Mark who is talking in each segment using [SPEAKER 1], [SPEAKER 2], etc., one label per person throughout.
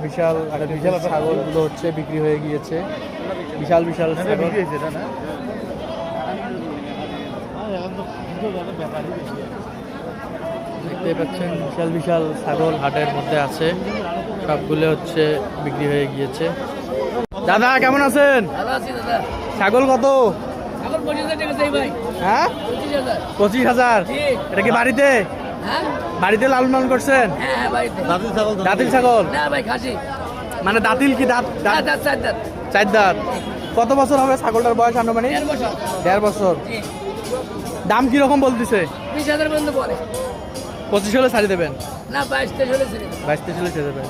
[SPEAKER 1] বিশাল ছাগলগুলো হচ্ছে বিক্রি হয়ে গিয়েছে। বিশাল বিশাল ছাগল দেখতে পাচ্ছেন, বিশাল বিশাল ছাগল হাটের মধ্যে আছে, সবগুলো হচ্ছে বিক্রি হয়ে গিয়েছে। দাদা কেমন আছেন? ছাগল কত? হ্যাঁ, 25,000। এটা কি বাড়িতে বাড়িতে লালন পালন করছেন? দাঁতিল ছাগল মানে দাঁতিল কি দাঁত? 4 দাঁত। কত বছর হবে ছাগলটার বয়স আনুমানিক? 1.5 বছর। দাম কিরকম বলতেছে?
[SPEAKER 2] 20,000 পর্যন্ত পড়ে।
[SPEAKER 1] 25 হলে ছাড়ি দেবেন?
[SPEAKER 2] না, 22-23 হলে ছেড়ে দেবেন।
[SPEAKER 1] 22-23 হলে ছেড়ে দেবেন।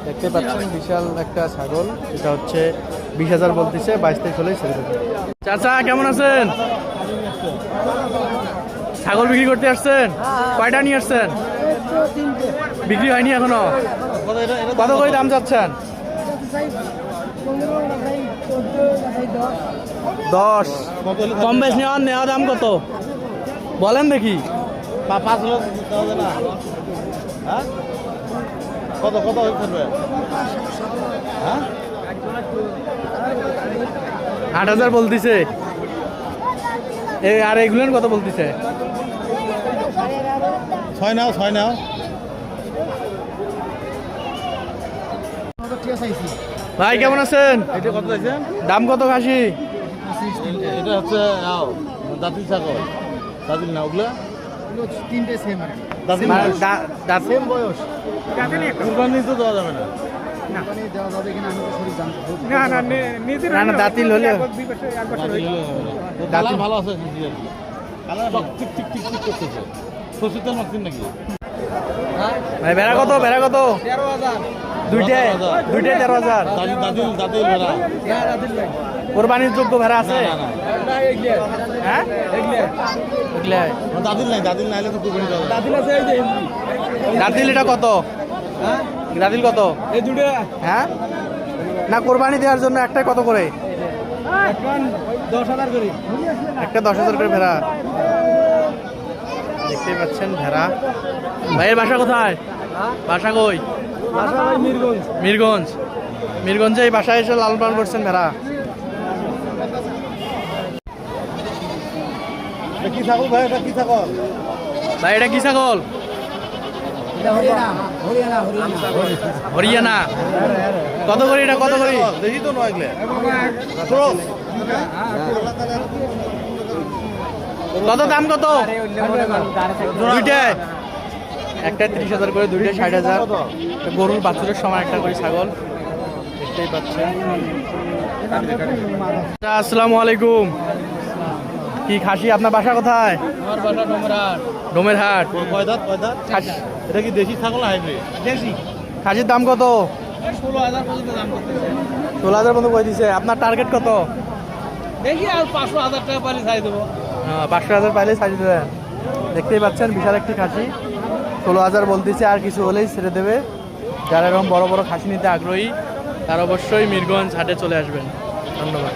[SPEAKER 1] দেখতে পাচ্ছেন বিশাল একটা ছাগল, এটা হচ্ছে 20,000 বলতেছে, 22-23 হলে ছেড়ে দেবেন। চাচা কেমন আছেন? ছাগল বিক্রি করতে আসছেন? কয়টা নিয়ে আসছেন? বিক্রি হয়নি এখনো? কত করে দাম যাচ্ছেন? 10। কম বেশ নেওয়া দাম কত বলেন দেখি?
[SPEAKER 3] 5 লাখ না। হ্যাঁ, কত করবে? হ্যাঁ,
[SPEAKER 1] 8,000 বলতেছে। আর এগুলোর কত বলতেছে?
[SPEAKER 3] 6 নাও।
[SPEAKER 1] ভাই কেমন আছেন?
[SPEAKER 3] এটা কত চাইছেন?
[SPEAKER 1] দাম কত খাসি?
[SPEAKER 3] এটা হচ্ছে দাঁতিল ছাগল। দাঁতিল না ওগুলা?
[SPEAKER 2] 3টে সেম আর কি।
[SPEAKER 1] সেম
[SPEAKER 3] বয়স। কুরবানি তো দেওয়া যাবে না।
[SPEAKER 2] দেওয়া যাবে কিনা আমি তো সঠিক জানতে
[SPEAKER 1] না দাঁতিল হলে
[SPEAKER 3] কালার ভালো আছে, কালার টিক করতেছে। সরষের তেল মাখছেন নাকি?
[SPEAKER 1] ভাই ভেড়া কত?
[SPEAKER 2] 13,000।
[SPEAKER 1] দুইটায় 13,000।
[SPEAKER 3] দাঁতিল ভেড়া।
[SPEAKER 1] কোরবানির যোগ্য ভেড়া আছে? হ্যাঁ,
[SPEAKER 3] দাঁতিল নাইলে তো কুরবানি দেওয়া যাবে।
[SPEAKER 1] দাঁতিল এটা কত? দাঁতিল কত?
[SPEAKER 2] এই দুটো
[SPEAKER 1] হ্যাঁ, না কোরবানি দেওয়ার জন্য একটা কত করে?
[SPEAKER 2] 10,000 করে।
[SPEAKER 1] একটা 10,000 করে ভেড়া। দেখতেই পাচ্ছেন ভেড়া। ভাইয়ের বাসা কোথায়? বাসা কই? মিরগঞ্জে এই বাসায় এসে লালন পালন করছেন ভেড়া।
[SPEAKER 3] কি ছাগল ভাই? এটা কি ছাগল
[SPEAKER 1] ভাই? এটা কি ছাগল? হরিয়ানা। কত করে এটা? কত করে?
[SPEAKER 3] দেখি তো নয়
[SPEAKER 1] কত দাম কত? দুইটায় একটা 30,000 করে, দুইটায় 60,000। গরুর বাছুরের সময় একটা করে ছাগল দেখতেই পাচ্ছেন। আসসালামু আলাইকুম। কি খাসি? আপনার বাসা কোথায়?
[SPEAKER 2] আমার বাসা
[SPEAKER 1] ডোমেরহাট।
[SPEAKER 3] কয় দাঁত? এটা কি দেশি ছাগল না হাইব্রিড?
[SPEAKER 2] দেশি।
[SPEAKER 1] খাসির দাম কত?
[SPEAKER 2] 16,000 পর্যন্ত দাম করতেছে।
[SPEAKER 1] 16,000 পর্যন্ত কই দিছে। আপনার টার্গেট কত?
[SPEAKER 2] দেখি আর 500,000 টাকা পারি ছাই দেবো।
[SPEAKER 1] 500,000 পাইলে ছাড়ি দেবেন। দেখতেই পাচ্ছেন বিশাল একটি খাসি, 16,000 বলতেছে, আর কিছু হলেই ছেড়ে দেবে। যারা এরকম বড় বড় খাসি নিতে আগ্রহী তারা অবশ্যই মিরগঞ্জ হাটে চলে আসবেন। ধন্যবাদ।